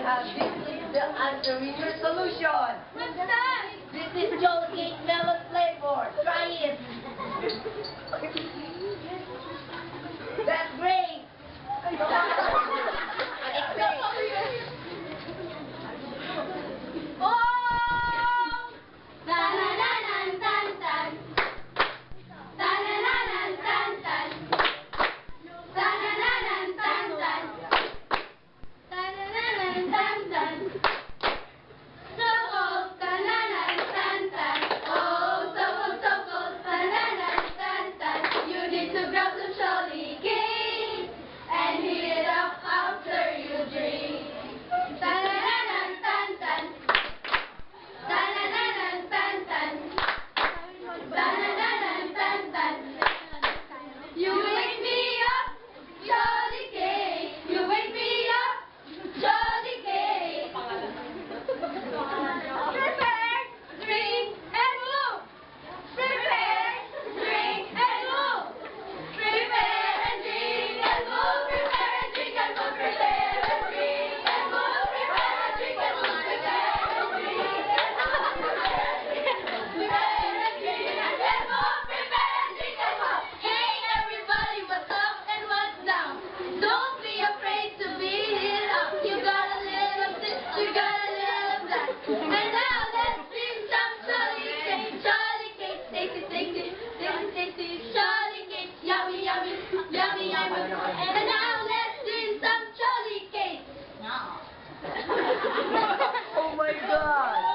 This is the answer in your solution. What's that? This is Jolly Cake melon flavor. Try it. That's great. Oh! Tan-tan-tan-tan-tan. Tan-tan-tan-tan-tan. Tan-tan-tan-tan-tan. Tan-tan-tan-tan-tan. So cold, tan-tan-tan-tan-tan. Oh, so cold, so cold, tan-tan-tan-tan-tan. You need to grab some Jolly Cake and heat it up after you drink. Tan-tan-tan-tan-tan. Tan-tan-tan-tan-tan. Tan-tan-tan-tan-tan. You wake me up, Jolly Cake. You wake me up, Jolly Cake. Prepare, drink, and move. Prepare, drink, and move. Prepare and drink and move. Prepare and drink and move. Prepare and drink and move. Prepare and drink and move. Prepare and drink and move. Prepare and drink and move. Prepare and drink and move. Hey everybody, what's up and what's down? Don't be afraid to be lit up. You got a little this, you got a little that. And now let's drink some Jolly Cake. Jolly Cake, tasty, tasty, tasty, tasty. Jolly Cake, yummy, yummy, yummy, yummy. And now let's drink some Jolly Cake. Oh my God.